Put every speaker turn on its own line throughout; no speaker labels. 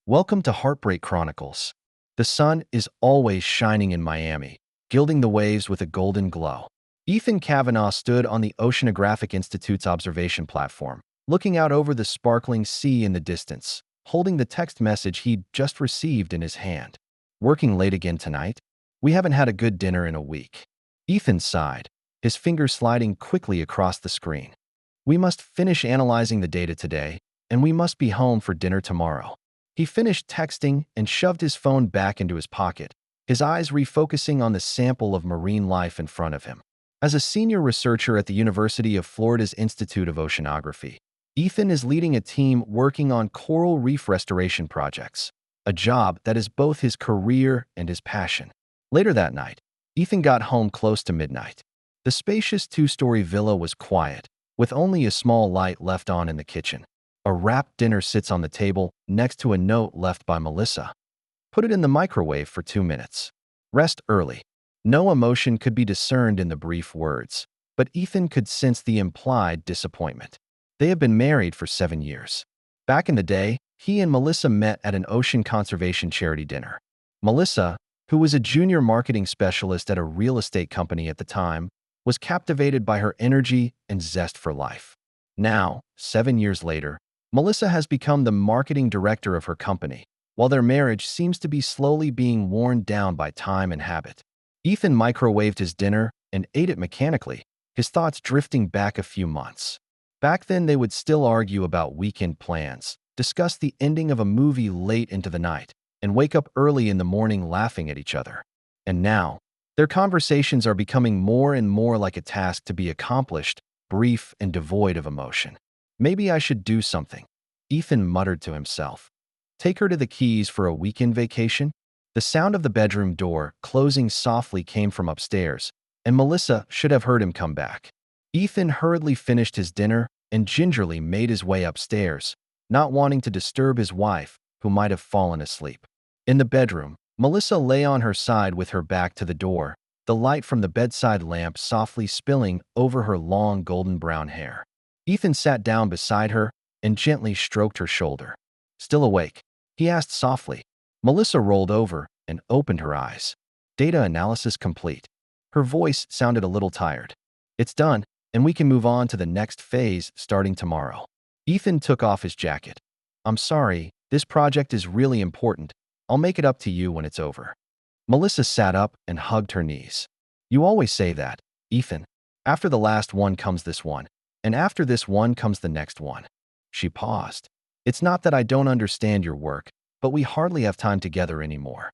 Welcome to Heartbreak Chronicles. The sun is always shining in Miami, gilding the waves with a golden glow. Ethan Kavanaugh stood on the Oceanographic Institute's observation platform, looking out over the sparkling sea in the distance, holding the text message he'd just received in his hand. Working late again tonight? We haven't had a good dinner in a week. Ethan sighed, his fingers sliding quickly across the screen. We must finish analyzing the data today, and we must be home for dinner tomorrow. He finished texting and shoved his phone back into his pocket, his eyes refocusing on the sample of marine life in front of him. As a senior researcher at the University of Florida's Institute of Oceanography, Ethan is leading a team working on coral reef restoration projects, a job that is both his career and his passion. Later that night, Ethan got home close to midnight. The spacious two-story villa was quiet, with only a small light left on in the kitchen. A wrapped dinner sits on the table next to a note left by Melissa. Put it in the microwave for 2 minutes. Rest early. No emotion could be discerned in the brief words, but Ethan could sense the implied disappointment. They have been married for 7 years. Back in the day, he and Melissa met at an ocean conservation charity dinner. Melissa, who was a junior marketing specialist at a real estate company at the time, was captivated by her energy and zest for life. Now, 7 years later, Melissa has become the marketing director of her company, while their marriage seems to be slowly being worn down by time and habit. Ethan microwaved his dinner and ate it mechanically, his thoughts drifting back a few months. Back then, they would still argue about weekend plans, discuss the ending of a movie late into the night, and wake up early in the morning laughing at each other. And now, their conversations are becoming more and more like a task to be accomplished, brief and devoid of emotion. Maybe I should do something, Ethan muttered to himself. Take her to the Keys for a weekend vacation? The sound of the bedroom door closing softly came from upstairs, and Melissa should have heard him come back. Ethan hurriedly finished his dinner and gingerly made his way upstairs, not wanting to disturb his wife, who might have fallen asleep. In the bedroom, Melissa lay on her side with her back to the door, the light from the bedside lamp softly spilling over her long golden brown hair. Ethan sat down beside her and gently stroked her shoulder. Still awake? He asked softly. Melissa rolled over and opened her eyes. Data analysis complete. Her voice sounded a little tired. It's done, and we can move on to the next phase starting tomorrow. Ethan took off his jacket. I'm sorry, this project is really important. I'll make it up to you when it's over. Melissa sat up and hugged her knees. You always say that, Ethan. After the last one comes this one. And after this one comes the next one. She paused. It's not that I don't understand your work, but we hardly have time together anymore.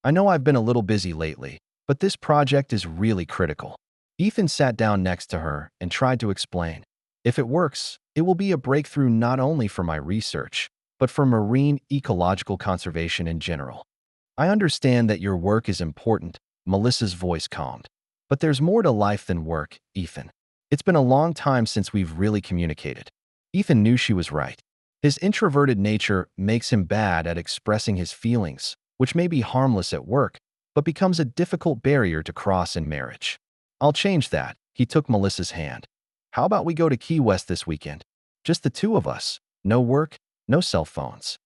I know I've been a little busy lately, but this project is really critical. Ethan sat down next to her and tried to explain. If it works, it will be a breakthrough not only for my research, but for marine ecological conservation in general. I understand that your work is important, Melissa's voice calmed. But there's more to life than work, Ethan. It's been a long time since we've really communicated. Ethan knew she was right. His introverted nature makes him bad at expressing his feelings, which may be harmless at work, but becomes a difficult barrier to cross in marriage. I'll change that. He took Melissa's hand. How about we go to Key West this weekend? Just the two of us. No work, no cell phones.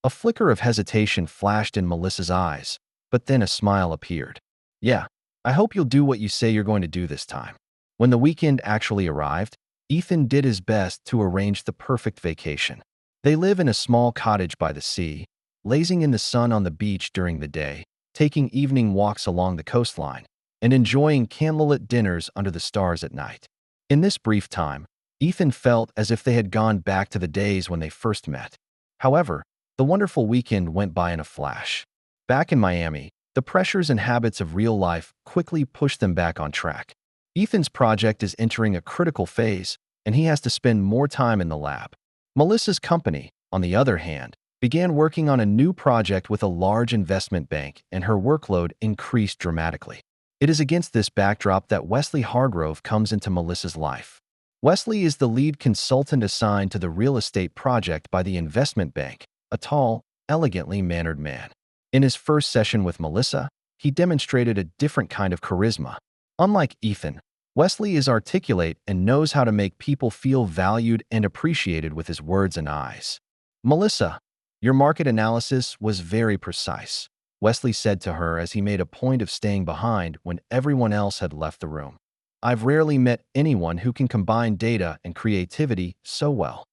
A flicker of hesitation flashed in Melissa's eyes, but then a smile appeared. Yeah, I hope you'll do what you say you're going to do this time. When the weekend actually arrived, Ethan did his best to arrange the perfect vacation. They live in a small cottage by the sea, lazing in the sun on the beach during the day, taking evening walks along the coastline, and enjoying candlelit dinners under the stars at night. In this brief time, Ethan felt as if they had gone back to the days when they first met. However, the wonderful weekend went by in a flash. Back in Miami, the pressures and habits of real life quickly pushed them back on track. Ethan's project is entering a critical phase, and he has to spend more time in the lab. Melissa's company, on the other hand, began working on a new project with a large investment bank, and her workload increased dramatically. It is against this backdrop that Wesley Hargrove comes into Melissa's life. Wesley is the lead consultant assigned to the real estate project by the investment bank, a tall, elegantly mannered man. In his first session with Melissa, he demonstrated a different kind of charisma. Unlike Ethan, Wesley is articulate and knows how to make people feel valued and appreciated with his words and eyes. Melissa, Your market analysis was very precise, Wesley said to her as he made a point of staying behind when everyone else had left the room. I've rarely met anyone who can combine data and creativity so well.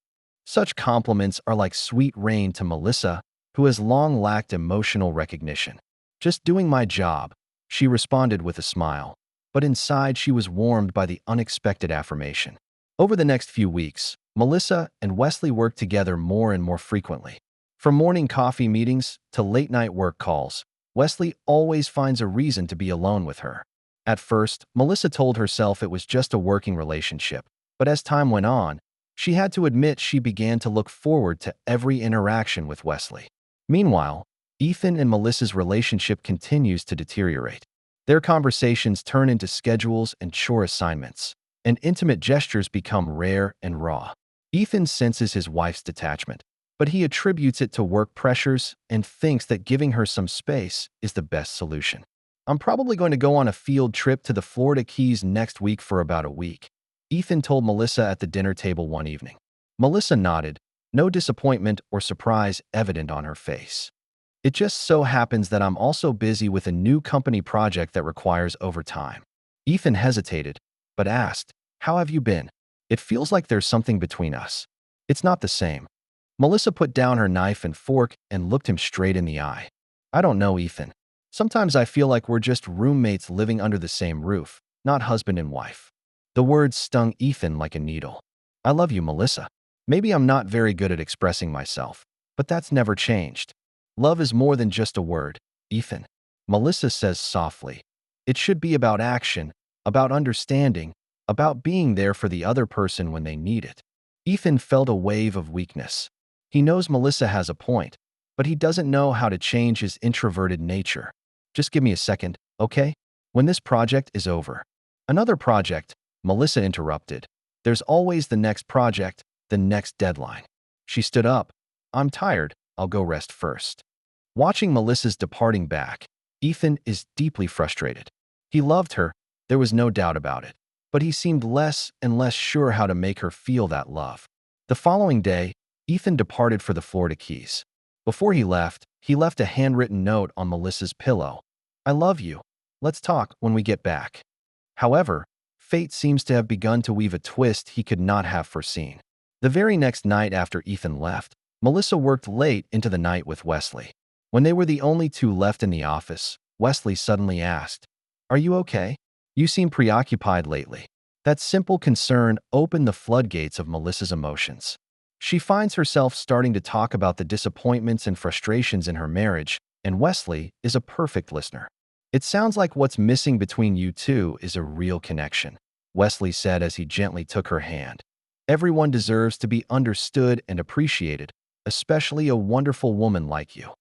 Such compliments are like sweet rain to Melissa, who has long lacked emotional recognition. Just doing my job, she responded with a smile, but inside she was warmed by the unexpected affirmation. Over the next few weeks, Melissa and Wesley worked together more and more frequently. From morning coffee meetings to late-night work calls, Wesley always finds a reason to be alone with her. At first, Melissa told herself it was just a working relationship, but as time went on, she had to admit she began to look forward to every interaction with Wesley. Meanwhile, Ethan and Melissa's relationship continues to deteriorate. Their conversations turn into schedules and chore assignments, and intimate gestures become rare and raw. Ethan senses his wife's detachment, but he attributes it to work pressures and thinks that giving her some space is the best solution. I'm probably going to go on a field trip to the Florida Keys next week for about a week, Ethan told Melissa at the dinner table one evening. Melissa nodded, no disappointment or surprise evident on her face. It just so happens that I'm also busy with a new company project that requires overtime. Ethan hesitated, but asked, how have you been? It feels like there's something between us. It's not the same. Melissa put down her knife and fork and looked him straight in the eye. I don't know, Ethan. Sometimes I feel like we're just roommates living under the same roof, not husband and wife. The words stung Ethan like a needle. I love you, Melissa. Maybe I'm not very good at expressing myself, but that's never changed. Love is more than just a word, Ethan. Melissa says softly. It should be about action, about understanding, about being there for the other person when they need it. Ethan felt a wave of weakness. He knows Melissa has a point, but he doesn't know how to change his introverted nature. Just give me a second, okay? When this project is over. Another project, Melissa interrupted. There's always the next project, the next deadline. She stood up. I'm tired, I'll go rest first. Watching Melissa's departing back, Ethan is deeply frustrated. He loved her, there was no doubt about it, but he seemed less and less sure how to make her feel that love. The following day, Ethan departed for the Florida Keys. Before he left a handwritten note on Melissa's pillow. I love you. Let's talk when we get back. However, fate seems to have begun to weave a twist he could not have foreseen. The very next night after Ethan left, Melissa worked late into the night with Wesley. When they were the only two left in the office, Wesley suddenly asked, Are you okay? You seem preoccupied lately. That simple concern opened the floodgates of Melissa's emotions. She finds herself starting to talk about the disappointments and frustrations in her marriage, and Wesley is a perfect listener. It sounds like what's missing between you two is a real connection, Wesley said as he gently took her hand. Everyone deserves to be understood and appreciated, especially a wonderful woman like you.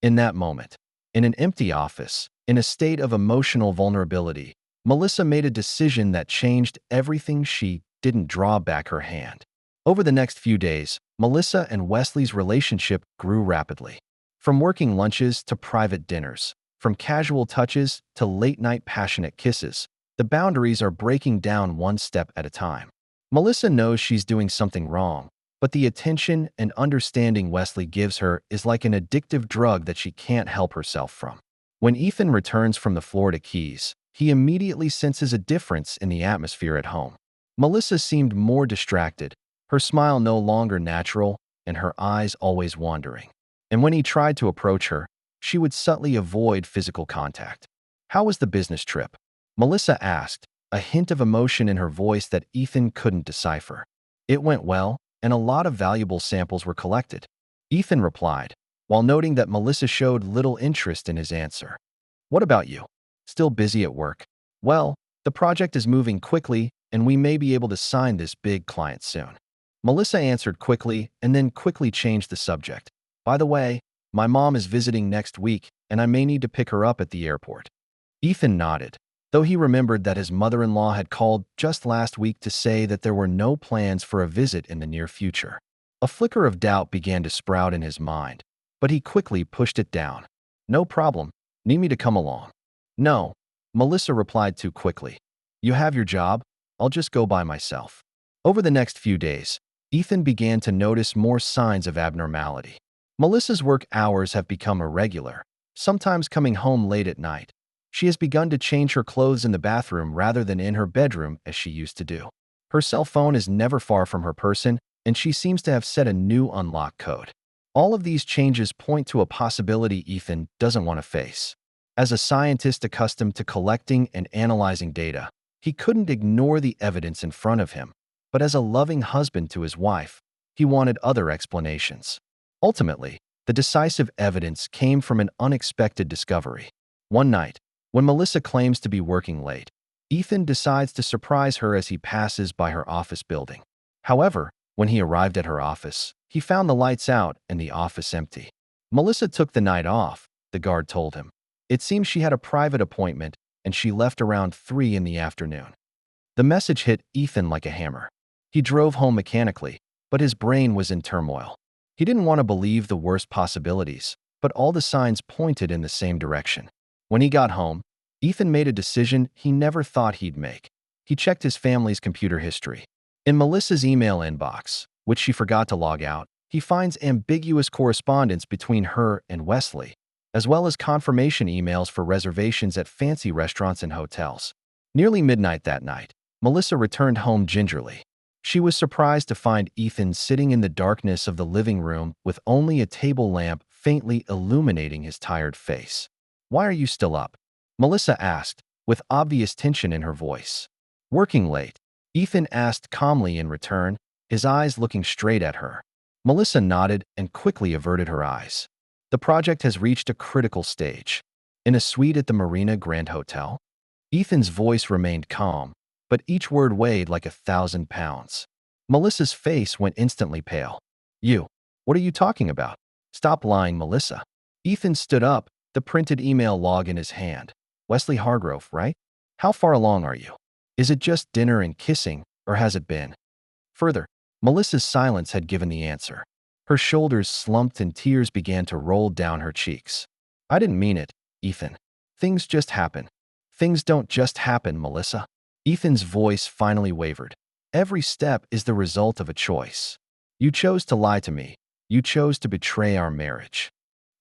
In that moment, in an empty office, in a state of emotional vulnerability, Melissa made a decision that changed everything. She didn't draw back her hand. Over the next few days, Melissa and Wesley's relationship grew rapidly. From working lunches to private dinners, from casual touches to late-night passionate kisses, the boundaries are breaking down one step at a time. Melissa knows she's doing something wrong, but the attention and understanding Wesley gives her is like an addictive drug that she can't help herself from. When Ethan returns from the Florida Keys, he immediately senses a difference in the atmosphere at home. Melissa seemed more distracted, her smile no longer natural, and her eyes always wandering. And when he tried to approach her, she would subtly avoid physical contact. How was the business trip? Melissa asked, a hint of emotion in her voice that Ethan couldn't decipher. It went well, and a lot of valuable samples were collected, Ethan replied, while noting that Melissa showed little interest in his answer. What about you? Still busy at work? Well, the project is moving quickly, and we may be able to sign this big client soon. Melissa answered quickly and then quickly changed the subject. By the way, my mom is visiting next week, and I may need to pick her up at the airport. Ethan nodded, though he remembered that his mother-in-law had called just last week to say that there were no plans for a visit in the near future. A flicker of doubt began to sprout in his mind, but he quickly pushed it down. No problem. Need me to come along? No, Melissa replied too quickly. You have your job. I'll just go by myself. Over the next few days, Ethan began to notice more signs of abnormality. Melissa's work hours have become irregular, sometimes coming home late at night. She has begun to change her clothes in the bathroom rather than in her bedroom as she used to do. Her cell phone is never far from her person, and she seems to have set a new unlock code. All of these changes point to a possibility Ethan doesn't want to face. As a scientist accustomed to collecting and analyzing data, he couldn't ignore the evidence in front of him. But as a loving husband to his wife, he wanted other explanations. Ultimately, the decisive evidence came from an unexpected discovery. One night, when Melissa claims to be working late, Ethan decides to surprise her as he passes by her office building. However, when he arrived at her office, he found the lights out and the office empty. Melissa took the night off, the guard told him. It seems she had a private appointment and she left around 3 in the afternoon. The message hit Ethan like a hammer. He drove home mechanically, but his brain was in turmoil. He didn't want to believe the worst possibilities, but all the signs pointed in the same direction. When he got home, Ethan made a decision he never thought he'd make. He checked his family's computer history. In Melissa's email inbox, which she forgot to log out, he finds ambiguous correspondence between her and Wesley, as well as confirmation emails for reservations at fancy restaurants and hotels. Nearly midnight that night, Melissa returned home gingerly. She was surprised to find Ethan sitting in the darkness of the living room with only a table lamp faintly illuminating his tired face. "Why are you still up?" Melissa asked, with obvious tension in her voice. "Working late," Ethan asked calmly in return, his eyes looking straight at her. Melissa nodded and quickly averted her eyes. "The project has reached a critical stage." In a suite at the Marina Grand Hotel, Ethan's voice remained calm, but each word weighed like 1,000 pounds. Melissa's face went instantly pale. What are you talking about?" "Stop lying, Melissa." Ethan stood up, the printed email log in his hand. "Wesley Hargrove, right? How far along are you? Is it just dinner and kissing, or has it been further?" Melissa's silence had given the answer. Her shoulders slumped and tears began to roll down her cheeks. "I didn't mean it, Ethan. Things just happen." "Things don't just happen, Melissa." Ethan's voice finally wavered. "Every step is the result of a choice. You chose to lie to me. You chose to betray our marriage.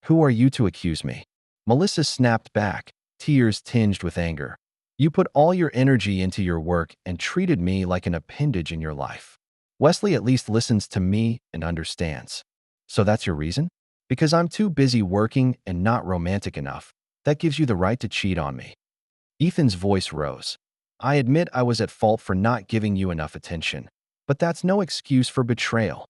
Who are you to accuse me?" Melissa snapped back, tears tinged with anger. "You put all your energy into your work and treated me like an appendage in your life. Wesley at least listens to me and understands. So that's your reason? Because I'm too busy working and not romantic enough. That gives you the right to cheat on me." Ethan's voice rose. "I admit I was at fault for not giving you enough attention, but that's no excuse for betrayal."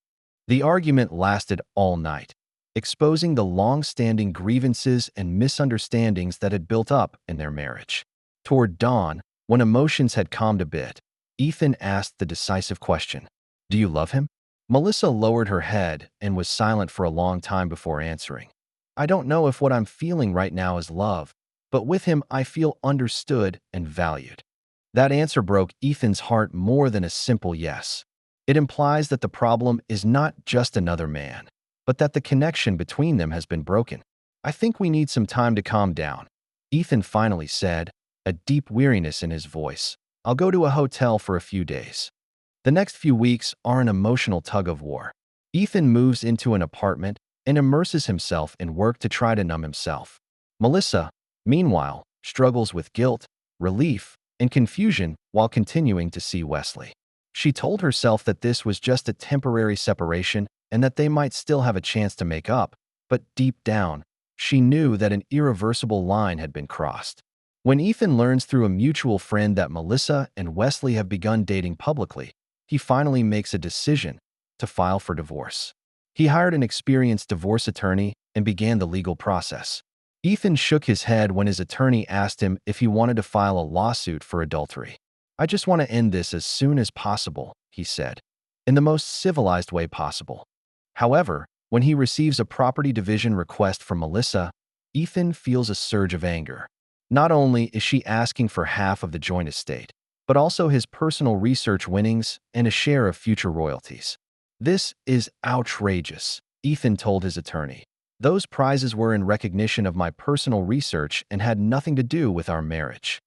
The argument lasted all night, exposing the long-standing grievances and misunderstandings that had built up in their marriage. Toward dawn, when emotions had calmed a bit, Ethan asked the decisive question, "Do you love him?" Melissa lowered her head and was silent for a long time before answering. "I don't know if what I'm feeling right now is love, but with him I feel understood and valued." That answer broke Ethan's heart more than a simple yes. It implies that the problem is not just another man, but that the connection between them has been broken. "I think we need some time to calm down," Ethan finally said, a deep weariness in his voice. "I'll go to a hotel for a few days." The next few weeks are an emotional tug-of-war. Ethan moves into an apartment and immerses himself in work to try to numb himself. Melissa, meanwhile, struggles with guilt, relief, and confusion while continuing to see Wesley. She told herself that this was just a temporary separation and that they might still have a chance to make up, but deep down, she knew that an irreversible line had been crossed. When Ethan learns through a mutual friend that Melissa and Wesley have begun dating publicly, he finally makes a decision to file for divorce. He hired an experienced divorce attorney and began the legal process. Ethan shook his head when his attorney asked him if he wanted to file a lawsuit for adultery. "I just want to end this as soon as possible," he said, in the most civilized way possible. However, when he receives a property division request from Melissa, Ethan feels a surge of anger. Not only is she asking for half of the joint estate, but also his personal research winnings and a share of future royalties. "This is outrageous," Ethan told his attorney. "Those prizes were in recognition of my personal research and had nothing to do with our marriage."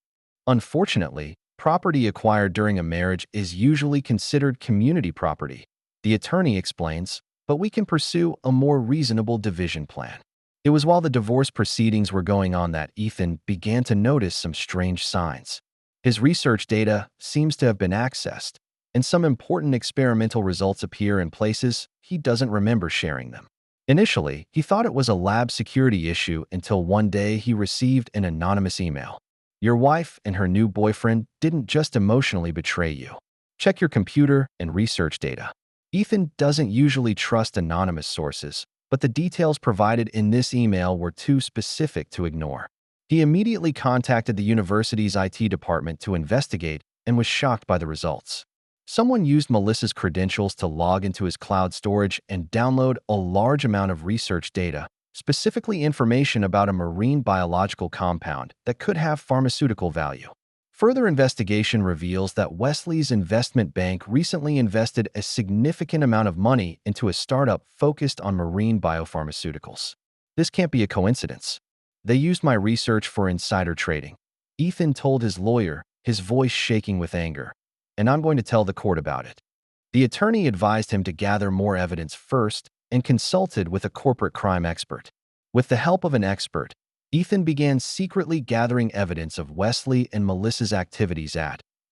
Unfortunately, property acquired during a marriage is usually considered community property, the attorney explains. but we can pursue a more reasonable division plan. It was while the divorce proceedings were going on that Ethan began to notice some strange signs. His research data seems to have been accessed, and some important experimental results appear in places he doesn't remember sharing them. Initially, he thought it was a lab security issue until one day he received an anonymous email. Your wife and her new boyfriend didn't just emotionally betray you. Check your computer and research data. Ethan doesn't usually trust anonymous sources, but the details provided in this email were too specific to ignore. He immediately contacted the university's IT department to investigate and was shocked by the results. Someone used Melissa's credentials to log into his cloud storage and download a large amount of research data, specifically information about a marine biological compound that could have pharmaceutical value. Further investigation reveals that Wesley's investment bank recently invested a significant amount of money into a startup focused on marine biopharmaceuticals. This can't be a coincidence. They used my research for insider trading. Ethan told his lawyer, his voice shaking with anger, and I'm going to tell the court about it. The attorney advised him to gather more evidence first and consulted with a corporate crime expert. With the help of an expert, Ethan began secretly gathering evidence of Wesley and Melissa's activities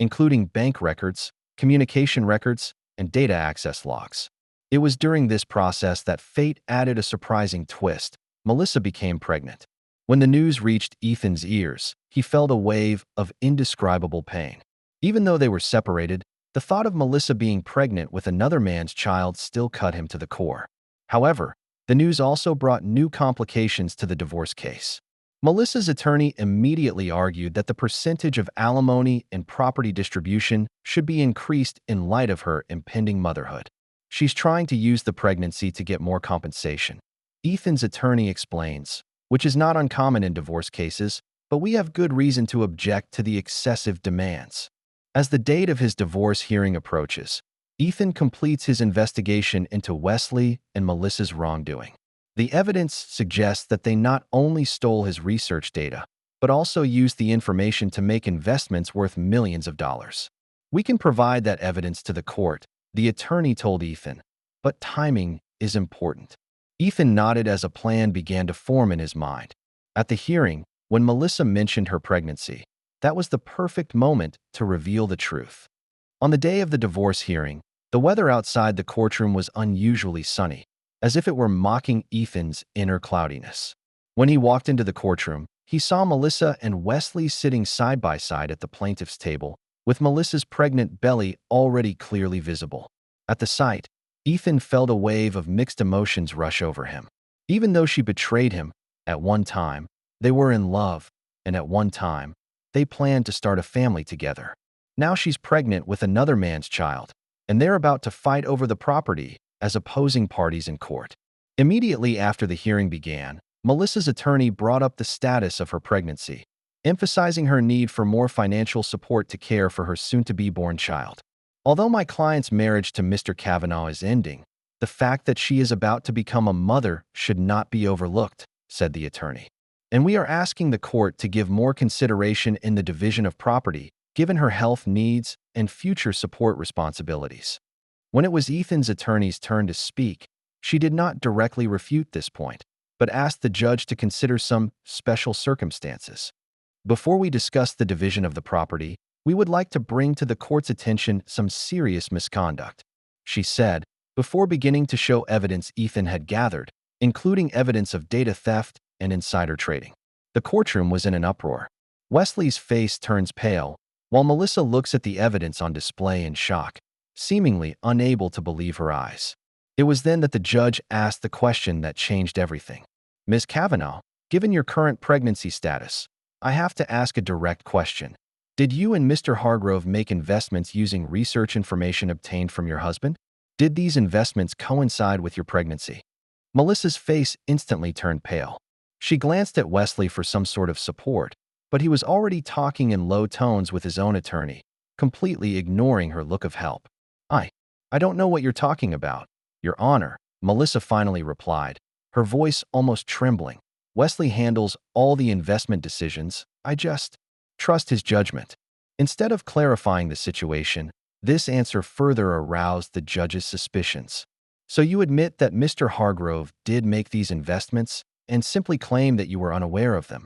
including bank records, communication records, and data access logs. It was during this process that fate added a surprising twist. Melissa became pregnant. When the news reached Ethan's ears, he felt a wave of indescribable pain. Even though they were separated, the thought of Melissa being pregnant with another man's child still cut him to the core. However, the news also brought new complications to the divorce case. Melissa's attorney immediately argued that the percentage of alimony and property distribution should be increased in light of her impending motherhood. She's trying to use the pregnancy to get more compensation. Ethan's attorney explains, which is not uncommon in divorce cases, but we have good reason to object to the excessive demands. As the date of his divorce hearing approaches, Ethan completes his investigation into Wesley and Melissa's wrongdoing. The evidence suggests that they not only stole his research data, but also used the information to make investments worth millions of dollars. We can provide that evidence to the court, the attorney told Ethan, but timing is important. Ethan nodded as a plan began to form in his mind. At the hearing, when Melissa mentioned her pregnancy, that was the perfect moment to reveal the truth. On the day of the divorce hearing, the weather outside the courtroom was unusually sunny, as if it were mocking Ethan's inner cloudiness. When he walked into the courtroom, he saw Melissa and Wesley sitting side by side at the plaintiff's table, with Melissa's pregnant belly already clearly visible. At the sight, Ethan felt a wave of mixed emotions rush over him. Even though she betrayed him, at one time, they were in love, and at one time, they planned to start a family together. Now she's pregnant with another man's child, and they're about to fight over the property as opposing parties in court. Immediately after the hearing began, Melissa's attorney brought up the status of her pregnancy, emphasizing her need for more financial support to care for her soon-to-be-born child. Although my client's marriage to Mr. Kavanaugh is ending, the fact that she is about to become a mother should not be overlooked, said the attorney. And we are asking the court to give more consideration in the division of property, given her health needs and future support responsibilities. When it was Ethan's attorney's turn to speak, she did not directly refute this point, but asked the judge to consider some special circumstances. Before we discuss the division of the property, we would like to bring to the court's attention some serious misconduct, she said, before beginning to show evidence Ethan had gathered, including evidence of data theft and insider trading. The courtroom was in an uproar. Wesley's face turns pale, while Melissa looks at the evidence on display in shock, seemingly unable to believe her eyes. It was then that the judge asked the question that changed everything. Ms. Kavanaugh, given your current pregnancy status, I have to ask a direct question. Did you and Mr. Hargrove make investments using research information obtained from your husband? Did these investments coincide with your pregnancy? Melissa's face instantly turned pale. She glanced at Wesley for some sort of support, but he was already talking in low tones with his own attorney, completely ignoring her look of help. I don't know what you're talking about, Your Honor, Melissa finally replied, her voice almost trembling. Wesley handles all the investment decisions. I just trust his judgment. Instead of clarifying the situation, this answer further aroused the judge's suspicions. So you admit that Mr. Hargrove did make these investments and simply claim that you were unaware of them.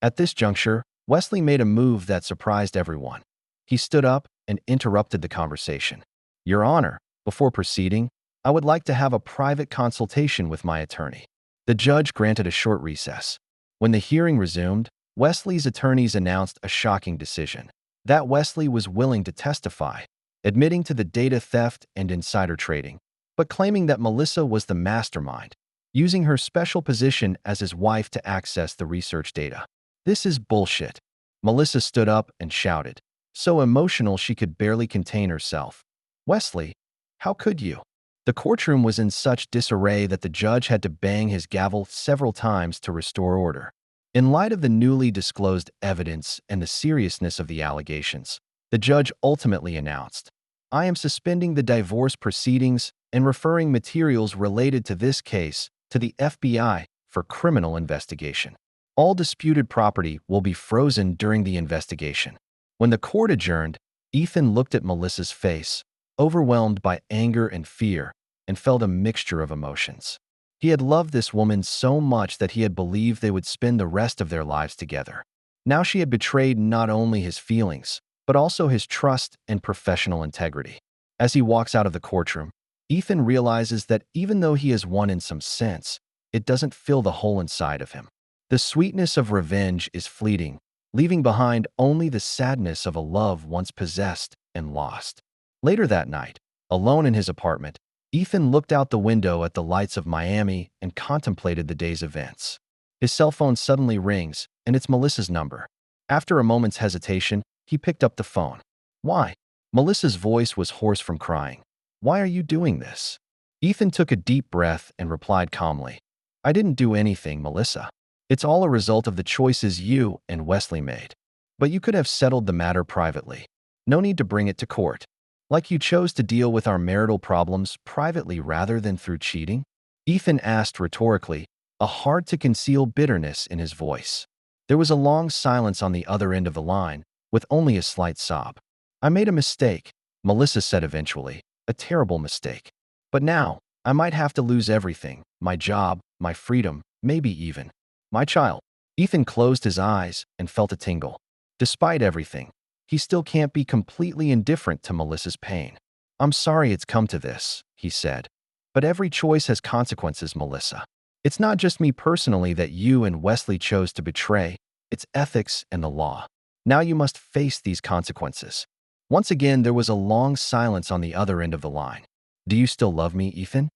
At this juncture, Wesley made a move that surprised everyone. He stood up and interrupted the conversation. Your Honor, before proceeding, I would like to have a private consultation with my attorney. The judge granted a short recess. When the hearing resumed, Wesley's attorneys announced a shocking decision. That Wesley was willing to testify, admitting to the data theft and insider trading, but claiming that Melissa was the mastermind, using her special position as his wife to access the research data. This is bullshit. Melissa stood up and shouted, so emotional she could barely contain herself. Wesley, how could you? The courtroom was in such disarray that the judge had to bang his gavel several times to restore order. In light of the newly disclosed evidence and the seriousness of the allegations, the judge ultimately announced, I am suspending the divorce proceedings and referring materials related to this case to the FBI for criminal investigation. All disputed property will be frozen during the investigation. When the court adjourned, Ethan looked at Melissa's face, overwhelmed by anger and fear, and felt a mixture of emotions. He had loved this woman so much that he had believed they would spend the rest of their lives together. Now she had betrayed not only his feelings, but also his trust and professional integrity. As he walks out of the courtroom, Ethan realizes that even though he has won in some sense, it doesn't fill the hole inside of him. The sweetness of revenge is fleeting, leaving behind only the sadness of a love once possessed and lost. Later that night, alone in his apartment, Ethan looked out the window at the lights of Miami and contemplated the day's events. His cell phone suddenly rings, and it's Melissa's number. After a moment's hesitation, he picked up the phone. Why? Melissa's voice was hoarse from crying. Why are you doing this? Ethan took a deep breath and replied calmly. I didn't do anything, Melissa. It's all a result of the choices you and Wesley made. But you could have settled the matter privately. No need to bring it to court. Like you chose to deal with our marital problems privately rather than through cheating? Ethan asked rhetorically, a hard-to-conceal bitterness in his voice. There was a long silence on the other end of the line, with only a slight sob. I made a mistake, Melissa said eventually, a terrible mistake. But now, I might have to lose everything, my job, my freedom, maybe even my child. Ethan closed his eyes and felt a tingle. Despite everything, he still can't be completely indifferent to Melissa's pain. I'm sorry it's come to this, he said. But every choice has consequences, Melissa. It's not just me personally that you and Wesley chose to betray, it's ethics and the law. Now you must face these consequences. Once again, there was a long silence on the other end of the line. Do you still love me, Ethan?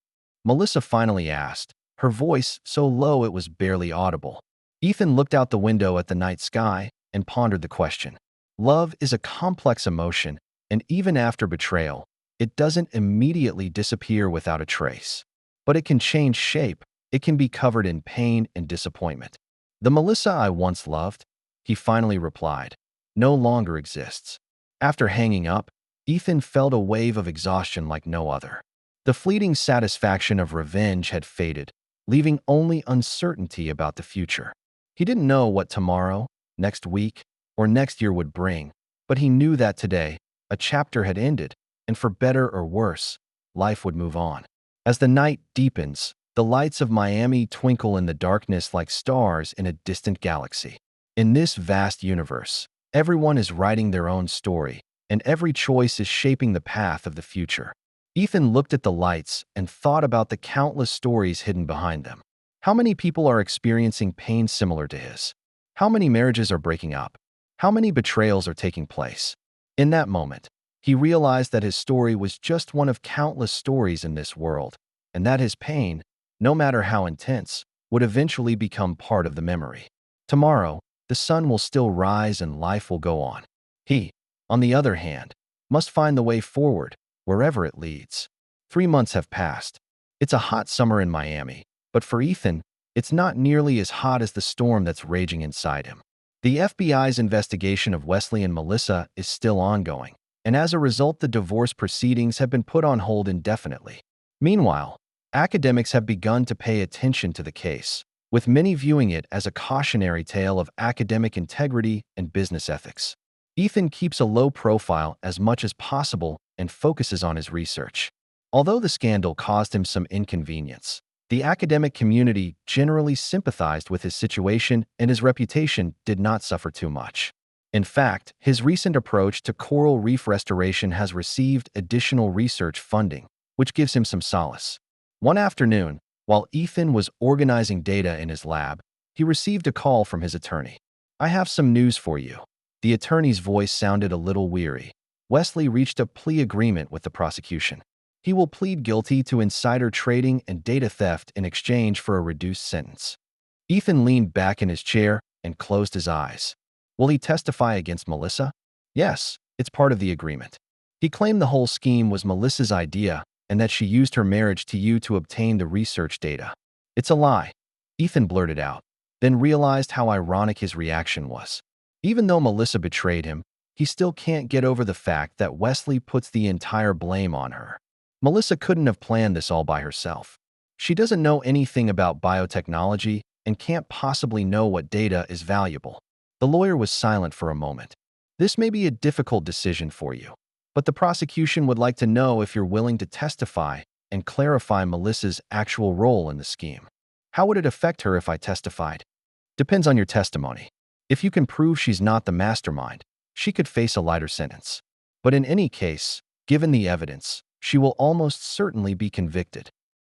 Melissa finally asked, her voice so low it was barely audible. Ethan looked out the window at the night sky and pondered the question. Love is a complex emotion, and even after betrayal, it doesn't immediately disappear without a trace. But it can change shape. It can be covered in pain and disappointment. The Melissa I once loved, he finally replied, no longer exists. After hanging up, Ethan felt a wave of exhaustion like no other. The fleeting satisfaction of revenge had faded, leaving only uncertainty about the future. He didn't know what tomorrow, next week, or next year would bring, but he knew that today, a chapter had ended, and for better or worse, life would move on. As the night deepens, the lights of Miami twinkle in the darkness like stars in a distant galaxy. In this vast universe, everyone is writing their own story, and every choice is shaping the path of the future. Ethan looked at the lights and thought about the countless stories hidden behind them. How many people are experiencing pain similar to his? How many marriages are breaking up? How many betrayals are taking place? In that moment, he realized that his story was just one of countless stories in this world, and that his pain, no matter how intense, would eventually become part of the memory. Tomorrow, the sun will still rise and life will go on. He, on the other hand, must find the way forward, wherever it leads. 3 months have passed. It's a hot summer in Miami, but for Ethan, it's not nearly as hot as the storm that's raging inside him. The FBI's investigation of Wesley and Melissa is still ongoing, and as a result, the divorce proceedings have been put on hold indefinitely. Meanwhile, academics have begun to pay attention to the case, with many viewing it as a cautionary tale of academic integrity and business ethics. Ethan keeps a low profile as much as possible and focuses on his research. Although the scandal caused him some inconvenience, the academic community generally sympathized with his situation and his reputation did not suffer too much. In fact, his recent approach to coral reef restoration has received additional research funding, which gives him some solace. One afternoon, while Ethan was organizing data in his lab, he received a call from his attorney. "I have some news for you." The attorney's voice sounded a little weary. Wesley reached a plea agreement with the prosecution. He will plead guilty to insider trading and data theft in exchange for a reduced sentence. Ethan leaned back in his chair and closed his eyes. Will he testify against Melissa? Yes, it's part of the agreement. He claimed the whole scheme was Melissa's idea and that she used her marriage to you to obtain the research data. It's a lie, Ethan blurted out, then realized how ironic his reaction was. Even though Melissa betrayed him, he still can't get over the fact that Wesley puts the entire blame on her. Melissa couldn't have planned this all by herself. She doesn't know anything about biotechnology and can't possibly know what data is valuable. The lawyer was silent for a moment. This may be a difficult decision for you, but the prosecution would like to know if you're willing to testify and clarify Melissa's actual role in the scheme. How would it affect her if I testified? Depends on your testimony. If you can prove she's not the mastermind, she could face a lighter sentence. But in any case, given the evidence, she will almost certainly be convicted.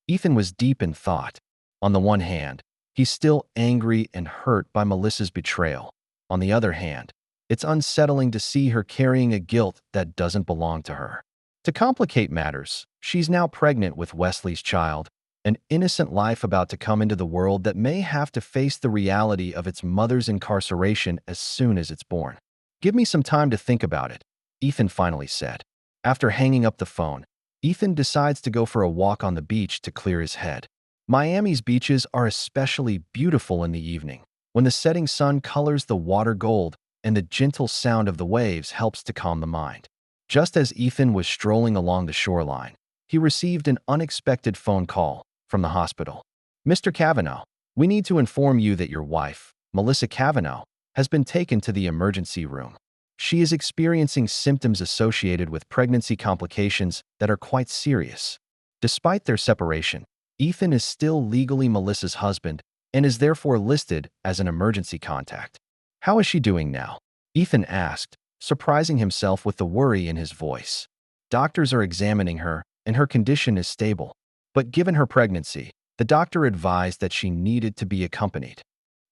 Ethan was deep in thought. On the one hand, he's still angry and hurt by Melissa's betrayal. On the other hand, it's unsettling to see her carrying a guilt that doesn't belong to her. To complicate matters, she's now pregnant with Wesley's child, an innocent life about to come into the world that may have to face the reality of its mother's incarceration as soon as it's born. "Give me some time to think about it," Ethan finally said. After hanging up the phone, Ethan decides to go for a walk on the beach to clear his head. Miami's beaches are especially beautiful in the evening, when the setting sun colors the water gold and the gentle sound of the waves helps to calm the mind. Just as Ethan was strolling along the shoreline, he received an unexpected phone call from the hospital. "Mr. Kavanaugh, we need to inform you that your wife, Melissa Kavanaugh, has been taken to the emergency room. She is experiencing symptoms associated with pregnancy complications that are quite serious." Despite their separation, Ethan is still legally Melissa's husband and is therefore listed as an emergency contact. "How is she doing now?" Ethan asked, surprising himself with the worry in his voice. "Doctors are examining her, and her condition is stable. But given her pregnancy, the doctor advised that she needed to be accompanied."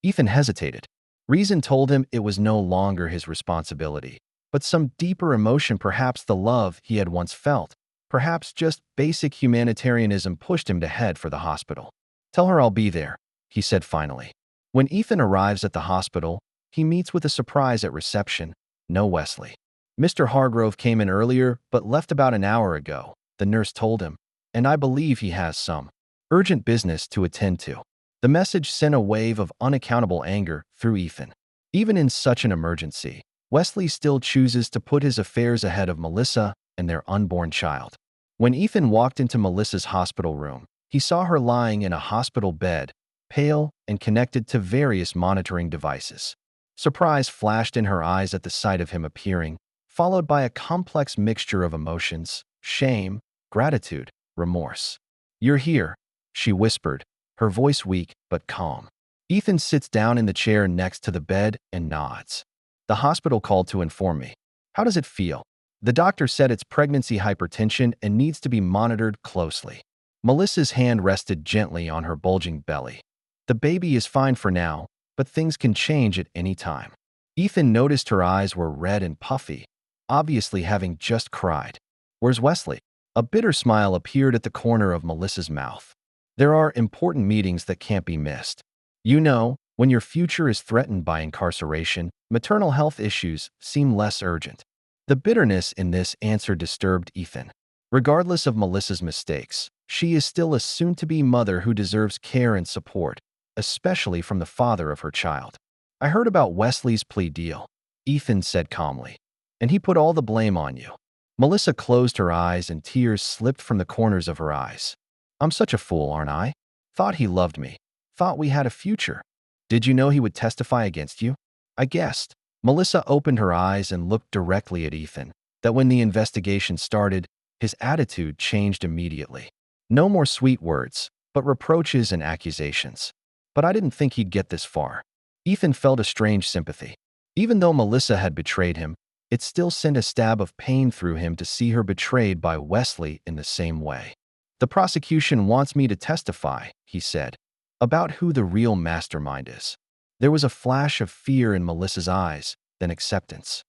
Ethan hesitated. Reason told him it was no longer his responsibility, but some deeper emotion, perhaps the love he had once felt, perhaps just basic humanitarianism pushed him to head for the hospital. "Tell her I'll be there," he said finally. When Ethan arrives at the hospital, he meets with a surprise at reception. No Wesley. "Mr. Hargrove came in earlier but left about an hour ago," the nurse told him, "and I believe he has some urgent business to attend to." The message sent a wave of unaccountable anger through Ethan. Even in such an emergency, Wesley still chooses to put his affairs ahead of Melissa and their unborn child. When Ethan walked into Melissa's hospital room, he saw her lying in a hospital bed, pale and connected to various monitoring devices. Surprise flashed in her eyes at the sight of him appearing, followed by a complex mixture of emotions: shame, gratitude, remorse. "You're here," she whispered, her voice weak but calm. Ethan sits down in the chair next to the bed and nods. "The hospital called to inform me. How does it feel?" "The doctor said it's pregnancy hypertension and needs to be monitored closely." Melissa's hand rested gently on her bulging belly. "The baby is fine for now, but things can change at any time." Ethan noticed her eyes were red and puffy, obviously having just cried. "Where's Wesley?" A bitter smile appeared at the corner of Melissa's mouth. "There are important meetings that can't be missed. You know, when your future is threatened by incarceration, maternal health issues seem less urgent." The bitterness in this answer disturbed Ethan. Regardless of Melissa's mistakes, she is still a soon-to-be mother who deserves care and support, especially from the father of her child. "I heard about Wesley's plea deal," Ethan said calmly, "and he put all the blame on you." Melissa closed her eyes and tears slipped from the corners of her eyes. "I'm such a fool, aren't I? Thought he loved me. Thought we had a future. Did you know he would testify against you?" "I guessed." Melissa opened her eyes and looked directly at Ethan. "That when the investigation started, His attitude changed immediately. No more sweet words, but reproaches and accusations. But I didn't think he'd get this far. Ethan felt a strange sympathy. Even though Melissa had betrayed him, it still sent a stab of pain through him to see her betrayed by Wesley in the same way. The prosecution wants me to testify, he said, about who the real mastermind is. There was a flash of fear in Melissa's eyes, then acceptance.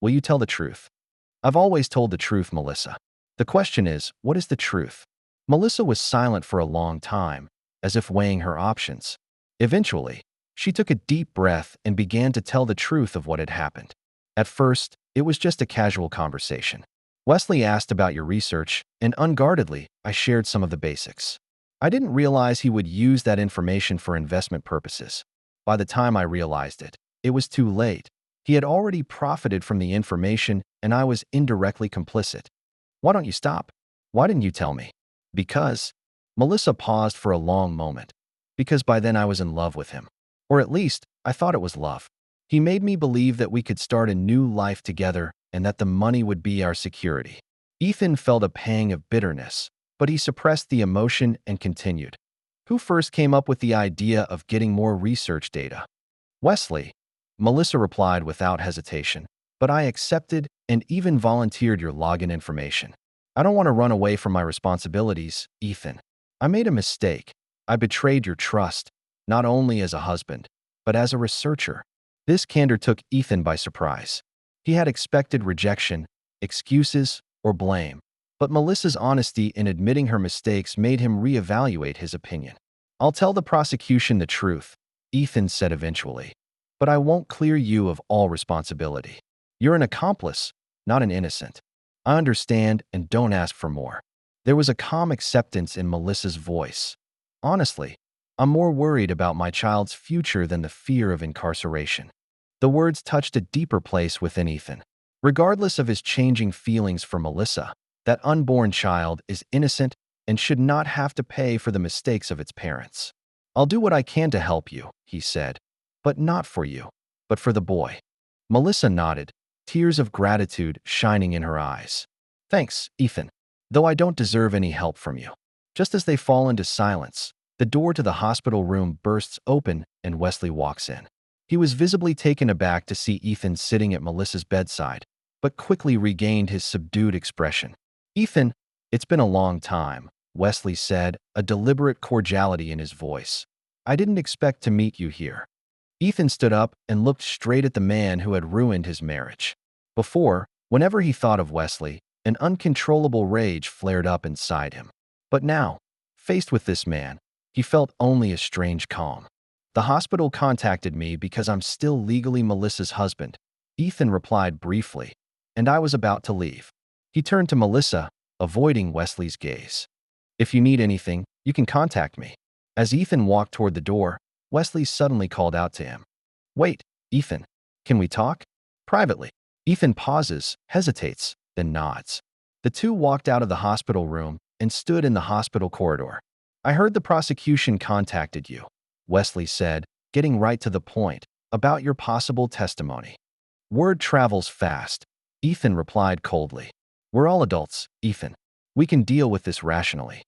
Will you tell the truth? I've always told the truth, Melissa. The question is, what is the truth? Melissa was silent for a long time, as if weighing her options. Eventually, she took a deep breath and began to tell the truth of what had happened. At first, it was just a casual conversation. Wesley asked about your research, and unguardedly, I shared some of the basics. I didn't realize he would use that information for investment purposes. By the time I realized it, it was too late. He had already profited from the information, and I was indirectly complicit. Why don't you stop? Why didn't you tell me? Because. Melissa paused for a long moment. Because by then I was in love with him. Or at least, I thought it was love. He made me believe that we could start a new life together and that the money would be our security. Ethan felt a pang of bitterness, but he suppressed the emotion and continued. Who first came up with the idea of getting more research data? Wesley. Melissa replied without hesitation, but I accepted and even volunteered your login information. I don't want to run away from my responsibilities, Ethan. I made a mistake. I betrayed your trust, not only as a husband, but as a researcher. This candor took Ethan by surprise. He had expected rejection, excuses, or blame, but Melissa's honesty in admitting her mistakes made him reevaluate his opinion. I'll tell the prosecution the truth, Ethan said eventually, but I won't clear you of all responsibility. You're an accomplice, not an innocent. I understand and don't ask for more. There was a calm acceptance in Melissa's voice. Honestly, I'm more worried about my child's future than the fear of incarceration. The words touched a deeper place within Ethan. Regardless of his changing feelings for Melissa, that unborn child is innocent and should not have to pay for the mistakes of its parents. I'll do what I can to help you, he said, but not for you, but for the boy. Melissa nodded, tears of gratitude shining in her eyes. Thanks, Ethan, though I don't deserve any help from you. Just as they fall into silence, the door to the hospital room bursts open and Wesley walks in. He was visibly taken aback to see Ethan sitting at Melissa's bedside, but quickly regained his subdued expression. Ethan, it's been a long time, Wesley said, a deliberate cordiality in his voice. I didn't expect to meet you here. Ethan stood up and looked straight at the man who had ruined his marriage. Before, whenever he thought of Wesley, an uncontrollable rage flared up inside him. But now, faced with this man, he felt only a strange calm. The hospital contacted me because I'm still legally Melissa's husband, Ethan replied briefly, and I was about to leave. He turned to Melissa, avoiding Wesley's gaze. If you need anything, you can contact me. As Ethan walked toward the door, Wesley suddenly called out to him. Wait, Ethan, can we talk? Privately. Ethan pauses, hesitates, then nods. The two walked out of the hospital room and stood in the hospital corridor. I heard the prosecution contacted you, Wesley said, getting right to the point, about your possible testimony. Word travels fast, Ethan replied coldly. We're all adults, Ethan. We can deal with this rationally.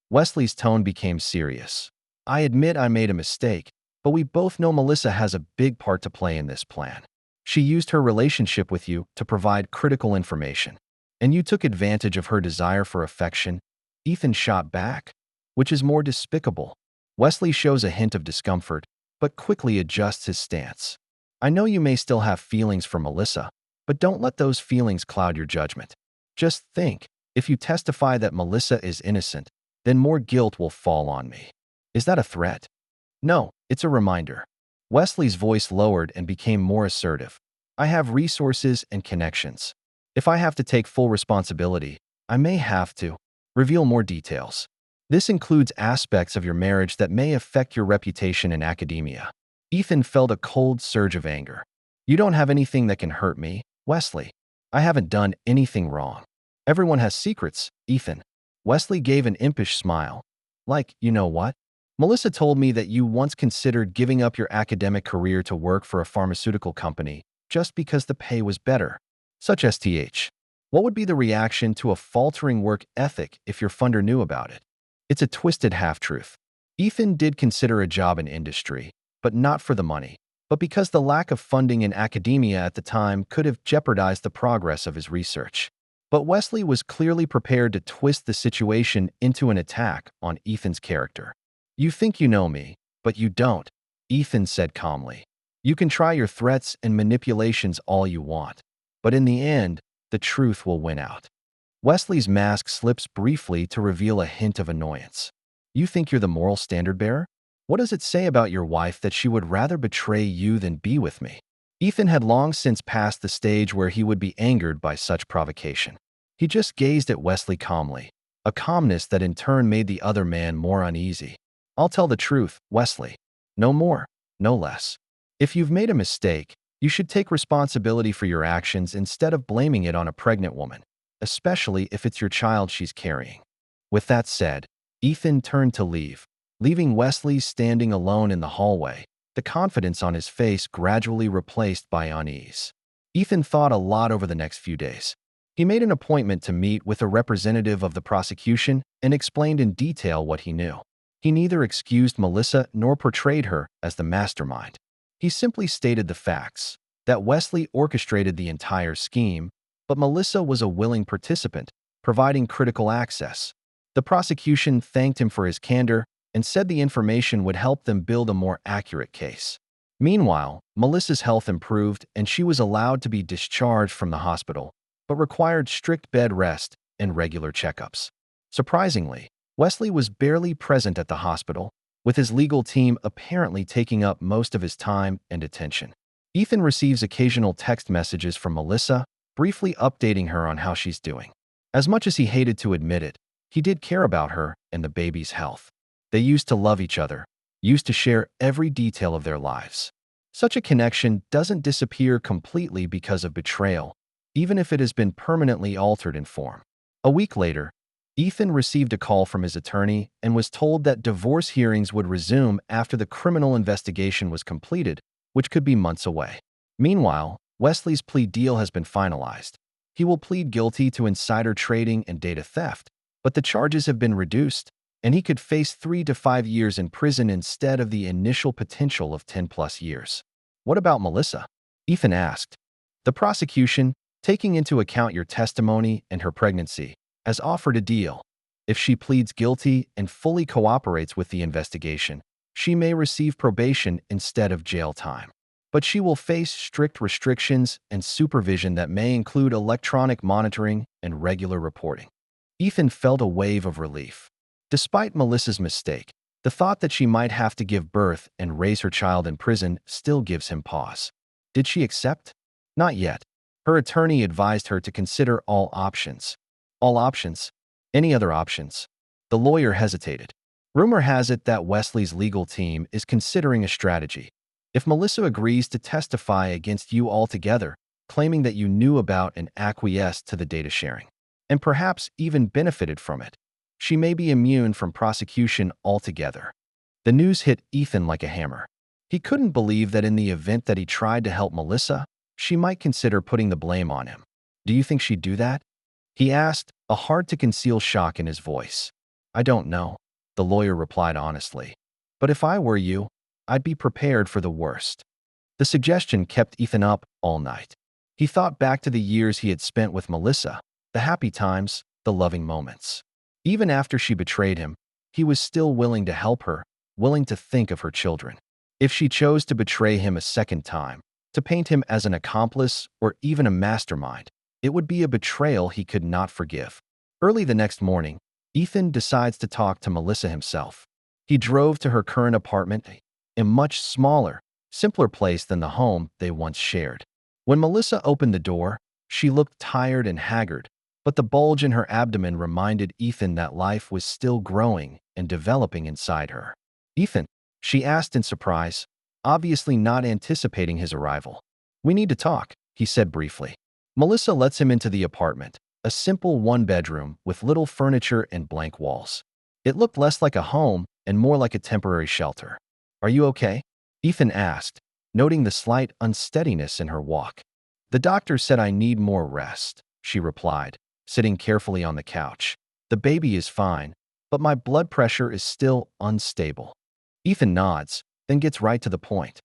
Wesley's tone became serious. I admit I made a mistake, but we both know Melissa has a big part to play in this plan. She used her relationship with you to provide critical information, and you took advantage of her desire for affection. Ethan shot back. Which is more despicable? Wesley shows a hint of discomfort, but quickly adjusts his stance. I know you may still have feelings for Melissa, but don't let those feelings cloud your judgment. Just think, if you testify that Melissa is innocent, then more guilt will fall on me. Is that a threat? No, it's a reminder. Wesley's voice lowered and became more assertive. I have resources and connections. If I have to take full responsibility, I may have to reveal more details. This includes aspects of your marriage that may affect your reputation in academia. Ethan felt a cold surge of anger. You don't have anything that can hurt me, Wesley. I haven't done anything wrong. Everyone has secrets, Ethan. Wesley gave an impish smile. Like, you know what? Melissa told me that you once considered giving up your academic career to work for a pharmaceutical company just because the pay was better. Such STH. What would be the reaction to a faltering work ethic if your funder knew about it? It's a twisted half-truth. Ethan did consider a job in industry, but not for the money, but because the lack of funding in academia at the time could have jeopardized the progress of his research. But Wesley was clearly prepared to twist the situation into an attack on Ethan's character. "You think you know me, but you don't," Ethan said calmly. "You can try your threats and manipulations all you want, but in the end, the truth will win out." Wesley's mask slips briefly to reveal a hint of annoyance. "You think you're the moral standard bearer? What does it say about your wife that she would rather betray you than be with me?" Ethan had long since passed the stage where he would be angered by such provocation. He just gazed at Wesley calmly, a calmness that in turn made the other man more uneasy. "I'll tell the truth, Wesley. No more, no less. If you've made a mistake, you should take responsibility for your actions instead of blaming it on a pregnant woman, especially if it's your child she's carrying." With that said, Ethan turned to leave, leaving Wesley standing alone in the hallway, the confidence on his face gradually replaced by unease. Ethan thought a lot over the next few days. He made an appointment to meet with a representative of the prosecution and explained in detail what he knew. He neither excused Melissa nor portrayed her as the mastermind. He simply stated the facts, that Wesley orchestrated the entire scheme, but Melissa was a willing participant, providing critical access. The prosecution thanked him for his candor and said the information would help them build a more accurate case. Meanwhile, Melissa's health improved and she was allowed to be discharged from the hospital, but required strict bed rest and regular checkups. Surprisingly, Wesley was barely present at the hospital, with his legal team apparently taking up most of his time and attention. Ethan receives occasional text messages from Melissa, briefly updating her on how she's doing. As much as he hated to admit it, he did care about her and the baby's health. They used to love each other, used to share every detail of their lives. Such a connection doesn't disappear completely because of betrayal, even if it has been permanently altered in form. A week later, Ethan received a call from his attorney and was told that divorce hearings would resume after the criminal investigation was completed, which could be months away. Meanwhile, Wesley's plea deal has been finalized. He will plead guilty to insider trading and data theft, but the charges have been reduced, and he could face 3 to 5 years in prison instead of the initial potential of 10+ years. "What about Melissa?" Ethan asked. The prosecution, taking into account your testimony and her pregnancy, has offered a deal. If she pleads guilty and fully cooperates with the investigation, she may receive probation instead of jail time. But she will face strict restrictions and supervision that may include electronic monitoring and regular reporting. Ethan felt a wave of relief. Despite Melissa's mistake, the thought that she might have to give birth and raise her child in prison still gives him pause. Did she accept? Not yet. Her attorney advised her to consider all options. All options? Any other options? The lawyer hesitated. Rumor has it that Wesley's legal team is considering a strategy. If Melissa agrees to testify against you altogether, claiming that you knew about and acquiesced to the data sharing, and perhaps even benefited from it, she may be immune from prosecution altogether. The news hit Ethan like a hammer. He couldn't believe that in the event that he tried to help Melissa, she might consider putting the blame on him. "Do you think she'd do that?" he asked, a hard-to-conceal shock in his voice. "I don't know," the lawyer replied honestly. "But if I were you, I'd be prepared for the worst." The suggestion kept Ethan up all night. He thought back to the years he had spent with Melissa, the happy times, the loving moments. Even after she betrayed him, he was still willing to help her, willing to think of her children. If she chose to betray him a second time, to paint him as an accomplice or even a mastermind, it would be a betrayal he could not forgive. Early the next morning, Ethan decides to talk to Melissa himself. He drove to her current apartment, a much smaller, simpler place than the home they once shared. When Melissa opened the door, she looked tired and haggard, but the bulge in her abdomen reminded Ethan that life was still growing and developing inside her. "Ethan," she asked in surprise, obviously not anticipating his arrival. "We need to talk," he said briefly. Melissa lets him into the apartment, a simple one-bedroom with little furniture and blank walls. It looked less like a home and more like a temporary shelter. "Are you okay?" Ethan asked, noting the slight unsteadiness in her walk. "The doctor said I need more rest." she replied, sitting carefully on the couch. The baby is fine, but my blood pressure is still unstable. Ethan nods, then gets right to the point.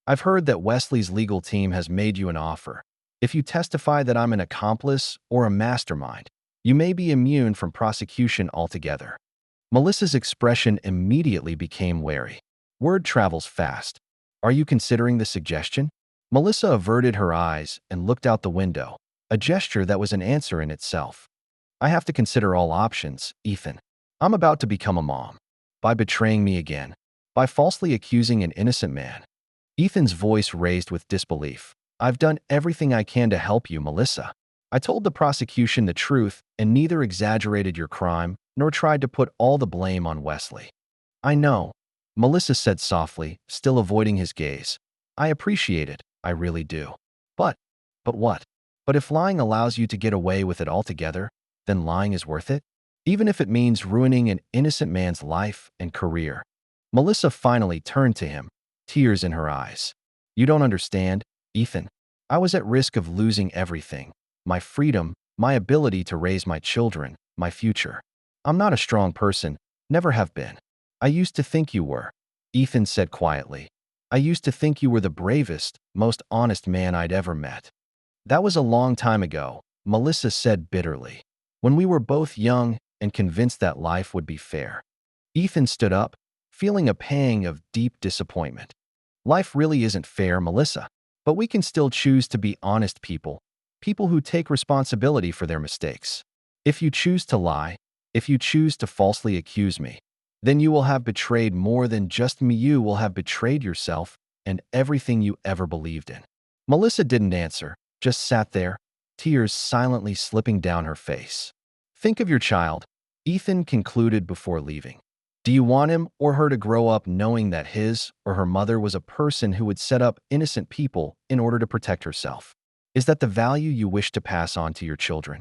I've heard that Wesley's legal team has made you an offer. If you testify that I'm an accomplice or a mastermind, you may be immune from prosecution altogether. Melissa's expression immediately became wary. Word travels fast. Are you considering the suggestion? Melissa averted her eyes and looked out the window, a gesture that was an answer in itself. I have to consider all options, Ethan. I'm about to become a mom. By betraying me again. By falsely accusing an innocent man. Ethan's voice raised with disbelief. I've done everything I can to help you, Melissa. I told the prosecution the truth and neither exaggerated your crime nor tried to put all the blame on Wesley. I know, Melissa said softly, still avoiding his gaze. I appreciate it, I really do. But what? But if lying allows you to get away with it altogether, then lying is worth it? Even if it means ruining an innocent man's life and career. Melissa finally turned to him, tears in her eyes. You don't understand, Ethan. I was at risk of losing everything. My freedom, my ability to raise my children, my future. I'm not a strong person, never have been. I used to think you were, Ethan said quietly. I used to think you were the bravest, most honest man I'd ever met. That was a long time ago, Melissa said bitterly, when we were both young and convinced that life would be fair. Ethan stood up, feeling a pang of deep disappointment. Life really isn't fair, Melissa, but we can still choose to be honest people, people who take responsibility for their mistakes. If you choose to lie, if you choose to falsely accuse me, then you will have betrayed more than just me. You will have betrayed yourself and everything you ever believed in. Melissa didn't answer, just sat there, tears silently slipping down her face. Think of your child, Ethan concluded before leaving. Do you want him or her to grow up knowing that his or her mother was a person who would set up innocent people in order to protect herself? Is that the value you wish to pass on to your children?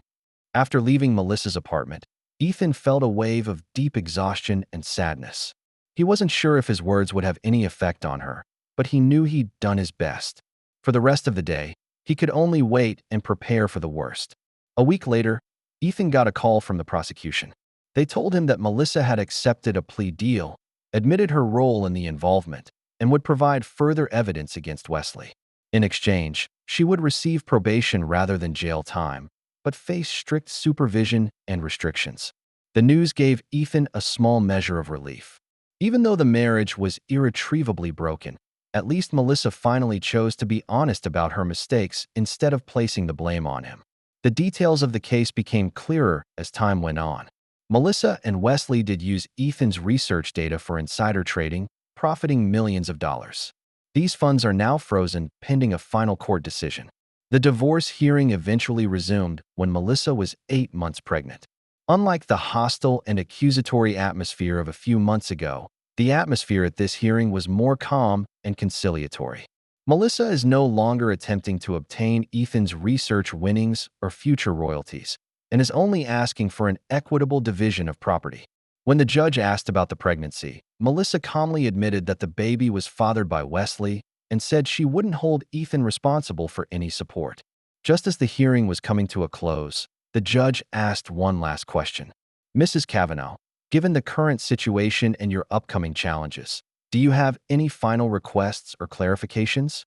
After leaving Melissa's apartment, Ethan felt a wave of deep exhaustion and sadness. He wasn't sure if his words would have any effect on her, but he knew he'd done his best. For the rest of the day, he could only wait and prepare for the worst. A week later, Ethan got a call from the prosecution. They told him that Melissa had accepted a plea deal, admitted her role in the involvement, and would provide further evidence against Wesley. In exchange, she would receive probation rather than jail time, but face strict supervision and restrictions. The news gave Ethan a small measure of relief. Even though the marriage was irretrievably broken, at least Melissa finally chose to be honest about her mistakes instead of placing the blame on him. The details of the case became clearer as time went on. Melissa and Wesley did use Ethan's research data for insider trading, profiting millions of dollars. These funds are now frozen pending a final court decision. The divorce hearing eventually resumed when Melissa was 8 months pregnant. Unlike the hostile and accusatory atmosphere of a few months ago, the atmosphere at this hearing was more calm and conciliatory. Melissa is no longer attempting to obtain Ethan's research winnings or future royalties, and is only asking for an equitable division of property. When the judge asked about the pregnancy, Melissa calmly admitted that the baby was fathered by Wesley and said she wouldn't hold Ethan responsible for any support. Just as the hearing was coming to a close, the judge asked one last question. Mrs. Kavanaugh, given the current situation and your upcoming challenges, do you have any final requests or clarifications?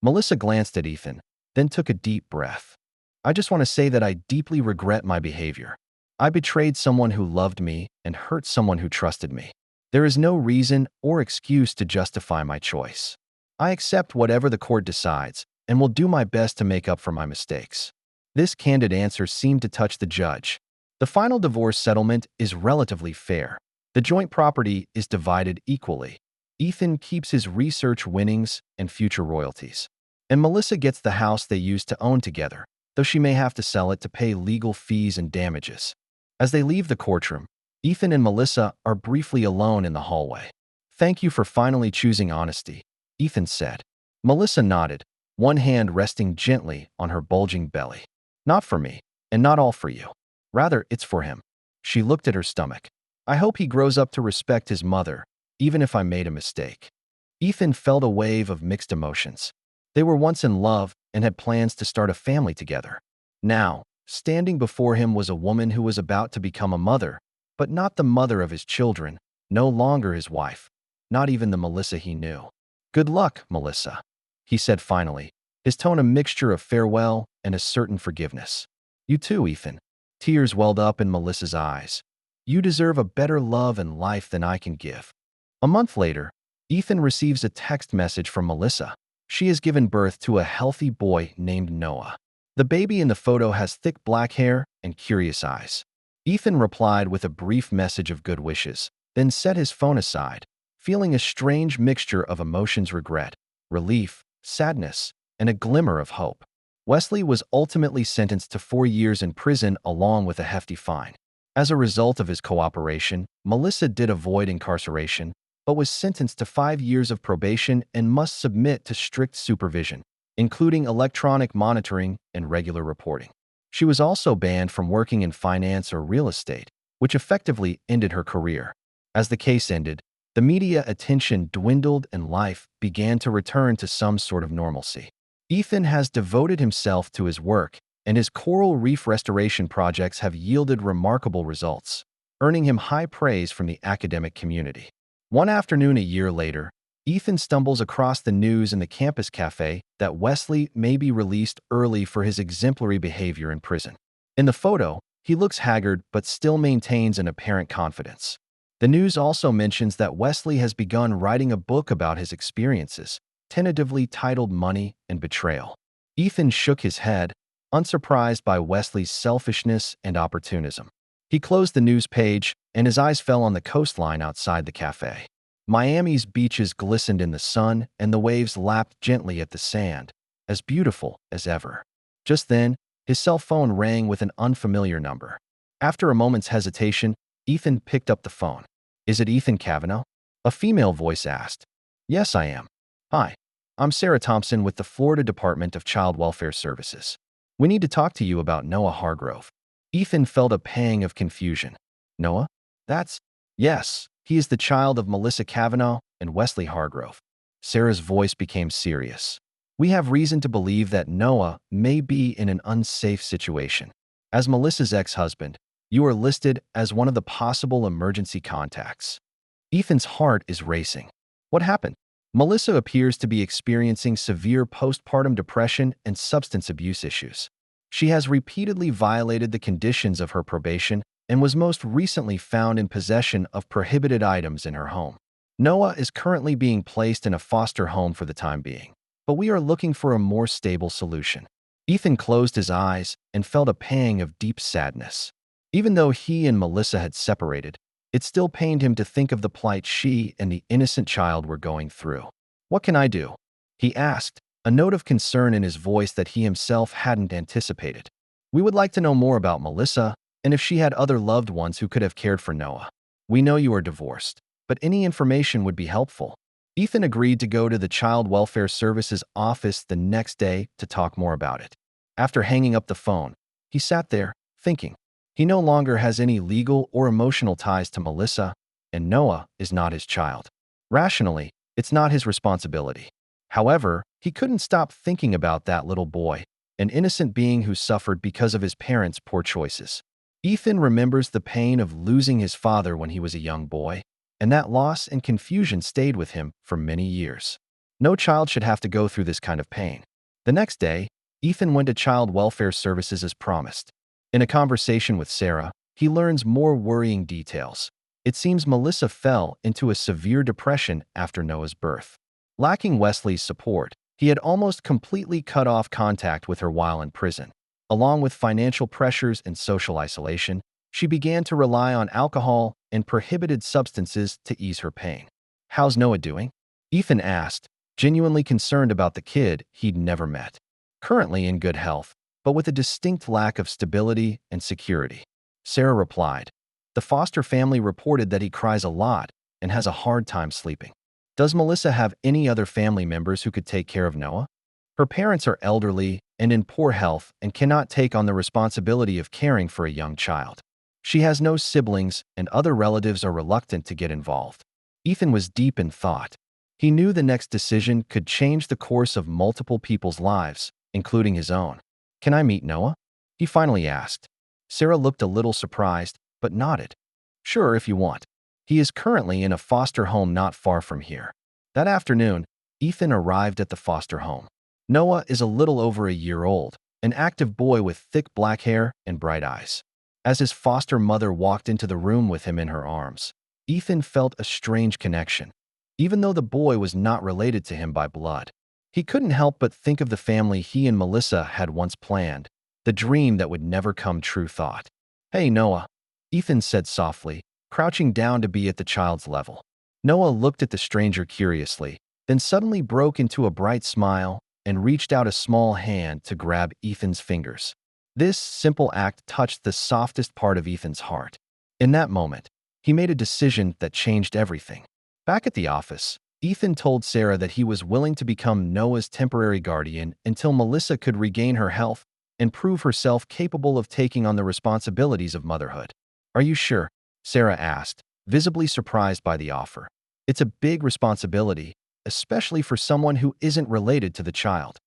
Melissa glanced at Ethan, then took a deep breath. I just want to say that I deeply regret my behavior. I betrayed someone who loved me and hurt someone who trusted me. There is no reason or excuse to justify my choice. I accept whatever the court decides and will do my best to make up for my mistakes. This candid answer seemed to touch the judge. The final divorce settlement is relatively fair. The joint property is divided equally. Ethan keeps his research winnings and future royalties. And Melissa gets the house they used to own together, though she may have to sell it to pay legal fees and damages. As they leave the courtroom, Ethan and Melissa are briefly alone in the hallway. Thank you for finally choosing honesty, Ethan said. Melissa nodded, one hand resting gently on her bulging belly. Not for me, and not all for you. Rather, it's for him. She looked at her stomach. I hope he grows up to respect his mother, even if I made a mistake. Ethan felt a wave of mixed emotions. They were once in love and had plans to start a family together. Now, Standing before him was a woman who was about to become a mother, but not the mother of his children, no longer his wife, not even the Melissa he knew. "Good luck, Melissa," he said finally, his tone a mixture of farewell and a certain forgiveness. "You too, Ethan." Tears welled up in Melissa's eyes. "You deserve a better love and life than I can give." A month later, Ethan receives a text message from Melissa. She has given birth to a healthy boy named Noah. The baby in the photo has thick black hair and curious eyes. Ethan replied with a brief message of good wishes, then set his phone aside, feeling a strange mixture of emotions: regret, relief, sadness, and a glimmer of hope. Wesley was ultimately sentenced to 4 years in prison along with a hefty fine. As a result of his cooperation, Melissa did avoid incarceration, but was sentenced to 5 years of probation and must submit to strict supervision, including electronic monitoring and regular reporting. She was also banned from working in finance or real estate, which effectively ended her career. As the case ended, the media attention dwindled and life began to return to some sort of normalcy. Ethan has devoted himself to his work, and his coral reef restoration projects have yielded remarkable results, earning him high praise from the academic community. One afternoon a year later, Ethan stumbles across the news in the campus cafe that Wesley may be released early for his exemplary behavior in prison. In the photo, he looks haggard but still maintains an apparent confidence. The news also mentions that Wesley has begun writing a book about his experiences, tentatively titled Money and Betrayal. Ethan shook his head, unsurprised by Wesley's selfishness and opportunism. He closed the news page, and his eyes fell on the coastline outside the cafe. Miami's beaches glistened in the sun, and the waves lapped gently at the sand, as beautiful as ever. Just then, his cell phone rang with an unfamiliar number. After a moment's hesitation, Ethan picked up the phone. "Is it Ethan Kavanaugh?" a female voice asked. "Yes, I am. Hi, I'm Sarah Thompson with the Florida Department of Child Welfare Services. We need to talk to you about Noah Hargrove." Ethan felt a pang of confusion. "Noah? That's—" "Yes, he is the child of Melissa Kavanaugh and Wesley Hargrove." Sarah's voice became serious. "We have reason to believe that Noah may be in an unsafe situation. As Melissa's ex-husband, you are listed as one of the possible emergency contacts." Ethan's heart is racing. What happened? Melissa appears to be experiencing severe postpartum depression and substance abuse issues. She has repeatedly violated the conditions of her probation and was most recently found in possession of prohibited items in her home. Noah is currently being placed in a foster home for the time being, but we are looking for a more stable solution. Ethan closed his eyes and felt a pang of deep sadness. Even though he and Melissa had separated, it still pained him to think of the plight she and the innocent child were going through. "What can I do?" he asked, a note of concern in his voice that he himself hadn't anticipated. "We would like to know more about Melissa and if she had other loved ones who could have cared for Noah. We know you are divorced, but any information would be helpful." Ethan agreed to go to the Child Welfare Services office the next day to talk more about it. After hanging up the phone, he sat there, thinking. He no longer has any legal or emotional ties to Melissa, and Noah is not his child. Rationally, it's not his responsibility. However, he couldn't stop thinking about that little boy, an innocent being who suffered because of his parents' poor choices. Ethan remembers the pain of losing his father when he was a young boy, and that loss and confusion stayed with him for many years. No child should have to go through this kind of pain. The next day, Ethan went to Child Welfare Services as promised. In a conversation with Sarah, he learns more worrying details. It seems Melissa fell into a severe depression after Noah's birth. Lacking Wesley's support, he had almost completely cut off contact with her while in prison. Along with financial pressures and social isolation, she began to rely on alcohol and prohibited substances to ease her pain. "How's Noah doing?" Ethan asked, genuinely concerned about the kid he'd never met. "Currently in good health, but with a distinct lack of stability and security," Sarah replied. "The foster family reported that he cries a lot and has a hard time sleeping." "Does Melissa have any other family members who could take care of Noah?" "Her parents are elderly and in poor health and cannot take on the responsibility of caring for a young child. She has no siblings, and other relatives are reluctant to get involved." Ethan was deep in thought. He knew the next decision could change the course of multiple people's lives, including his own. "Can I meet Noah?" he finally asked. Sarah looked a little surprised, but nodded. Sure, if you want. He is currently in a foster home not far from here. That afternoon, Ethan arrived at the foster home. Noah is a little over a year old, an active boy with thick black hair and bright eyes. As his foster mother walked into the room with him in her arms, Ethan felt a strange connection. Even though the boy was not related to him by blood, he couldn't help but think of the family he and Melissa had once planned, the dream that would never come true thought. Hey, Noah, Ethan said softly, crouching down to be at the child's level. Noah looked at the stranger curiously, then suddenly broke into a bright smile and reached out a small hand to grab Ethan's fingers. This simple act touched the softest part of Ethan's heart. In that moment, he made a decision that changed everything. Back at the office, Ethan told Sarah that he was willing to become Noah's temporary guardian until Melissa could regain her health and prove herself capable of taking on the responsibilities of motherhood. Are you sure? Sarah asked, visibly surprised by the offer. It's a big responsibility, especially for someone who isn't related to the child.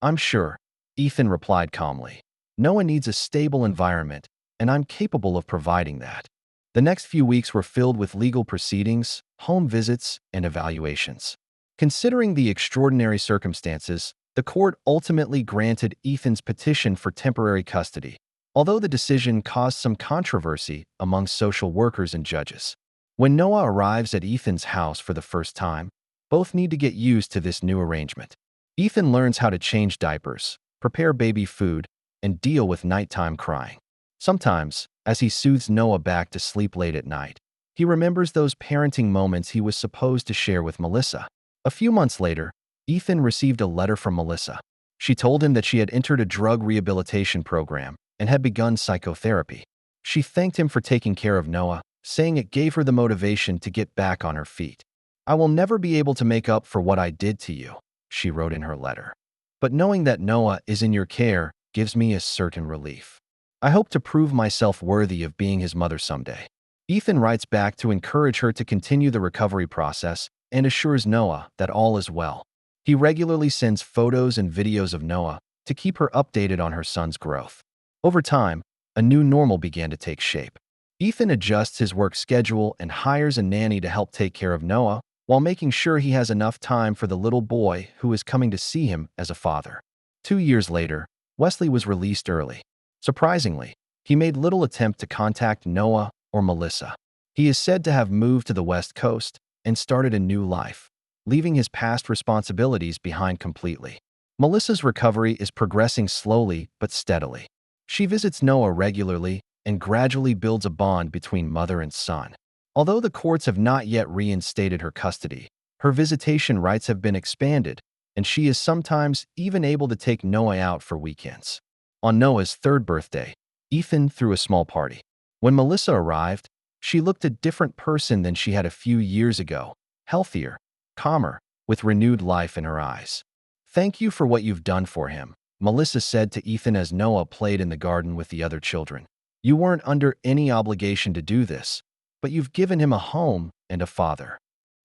I'm sure, Ethan replied calmly. Noah needs a stable environment, and I'm capable of providing that. The next few weeks were filled with legal proceedings, home visits, and evaluations. Considering the extraordinary circumstances, the court ultimately granted Ethan's petition for temporary custody, although the decision caused some controversy among social workers and judges. When Noah arrives at Ethan's house for the first time, both need to get used to this new arrangement. Ethan learns how to change diapers, prepare baby food, and deal with nighttime crying. Sometimes, as he soothes Noah back to sleep late at night, he remembers those parenting moments he was supposed to share with Melissa. A few months later, Ethan received a letter from Melissa. She told him that she had entered a drug rehabilitation program and had begun psychotherapy. She thanked him for taking care of Noah, saying it gave her the motivation to get back on her feet. I will never be able to make up for what I did to you, she wrote in her letter. But knowing that Noah is in your care gives me a certain relief. I hope to prove myself worthy of being his mother someday. Ethan writes back to encourage her to continue the recovery process and assures Noah that all is well. He regularly sends photos and videos of Noah to keep her updated on her son's growth. Over time, a new normal began to take shape. Ethan adjusts his work schedule and hires a nanny to help take care of Noah while making sure he has enough time for the little boy who is coming to see him as a father. 2 years later, Wesley was released early. Surprisingly, he made little attempt to contact Noah or Melissa. He is said to have moved to the West Coast and started a new life, leaving his past responsibilities behind completely. Melissa's recovery is progressing slowly but steadily. She visits Noah regularly and gradually builds a bond between mother and son. Although the courts have not yet reinstated her custody, her visitation rights have been expanded, and she is sometimes even able to take Noah out for weekends. On Noah's 3rd birthday, Ethan threw a small party. When Melissa arrived, she looked a different person than she had a few years ago, healthier, calmer, with renewed life in her eyes. Thank you for what you've done for him, Melissa said to Ethan as Noah played in the garden with the other children. You weren't under any obligation to do this, but you've given him a home and a father.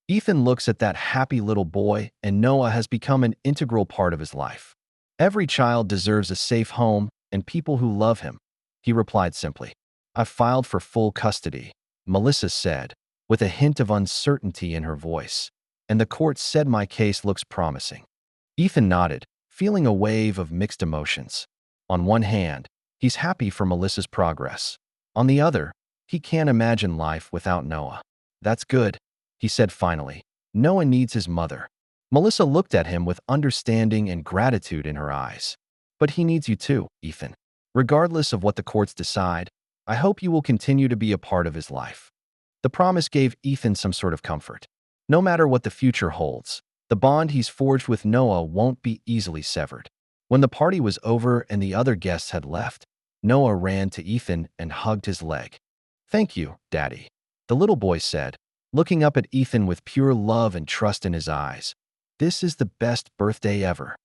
Ethan looks at that happy little boy, and Noah has become an integral part of his life. Every child deserves a safe home and people who love him, he replied simply. I've filed for full custody, Melissa said, with a hint of uncertainty in her voice, and the court said my case looks promising. Ethan nodded, feeling a wave of mixed emotions. On one hand, he's happy for Melissa's progress. On the other, he can't imagine life without Noah. That's good, he said finally. Noah needs his mother. Melissa looked at him with understanding and gratitude in her eyes. But he needs you too, Ethan. Regardless of what the courts decide, I hope you will continue to be a part of his life. The promise gave Ethan some sort of comfort. No matter what the future holds, the bond he's forged with Noah won't be easily severed. When the party was over and the other guests had left, Noah ran to Ethan and hugged his leg. Thank you, Daddy, the little boy said, looking up at Ethan with pure love and trust in his eyes. This is the best birthday ever.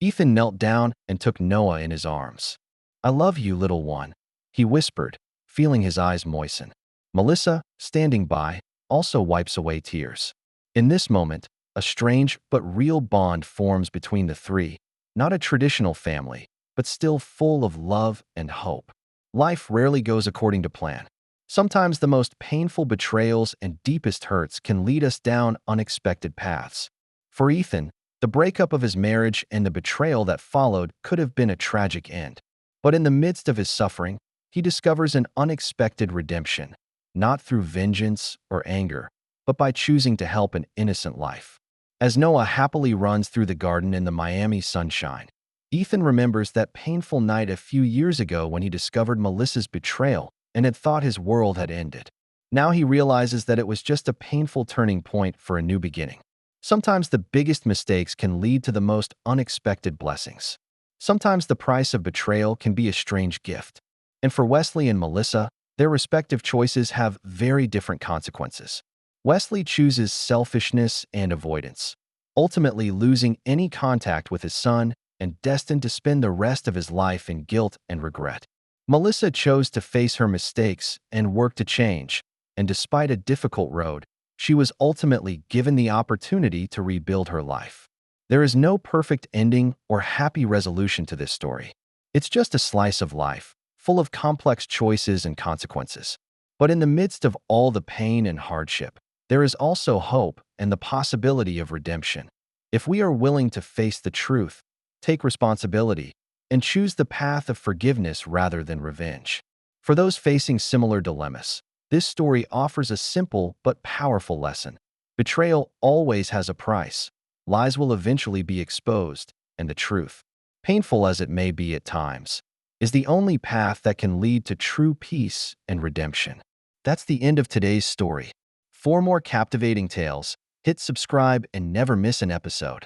Ethan knelt down and took Noah in his arms. I love you, little one, he whispered, feeling his eyes moisten. Melissa, standing by, also wipes away tears. In this moment, a strange but real bond forms between the three, not a traditional family, but still full of love and hope. Life rarely goes according to plan. Sometimes the most painful betrayals and deepest hurts can lead us down unexpected paths. For Ethan, the breakup of his marriage and the betrayal that followed could have been a tragic end. But in the midst of his suffering, he discovers an unexpected redemption, not through vengeance or anger, but by choosing to help an innocent life. As Noah happily runs through the garden in the Miami sunshine, Ethan remembers that painful night a few years ago when he discovered Melissa's betrayal and had thought his world had ended. Now he realizes that it was just a painful turning point for a new beginning. Sometimes the biggest mistakes can lead to the most unexpected blessings. Sometimes the price of betrayal can be a strange gift. And for Wesley and Melissa, their respective choices have very different consequences. Wesley chooses selfishness and avoidance, ultimately losing any contact with his son and destined to spend the rest of his life in guilt and regret. Melissa chose to face her mistakes and work to change, and despite a difficult road, she was ultimately given the opportunity to rebuild her life. There is no perfect ending or happy resolution to this story. It's just a slice of life, full of complex choices and consequences. But in the midst of all the pain and hardship, there is also hope and the possibility of redemption. If we are willing to face the truth, take responsibility, and choose the path of forgiveness rather than revenge. For those facing similar dilemmas, this story offers a simple but powerful lesson. Betrayal always has a price. Lies will eventually be exposed, and the truth, painful as it may be at times, is the only path that can lead to true peace and redemption. That's the end of today's story. For more captivating tales, hit subscribe and never miss an episode.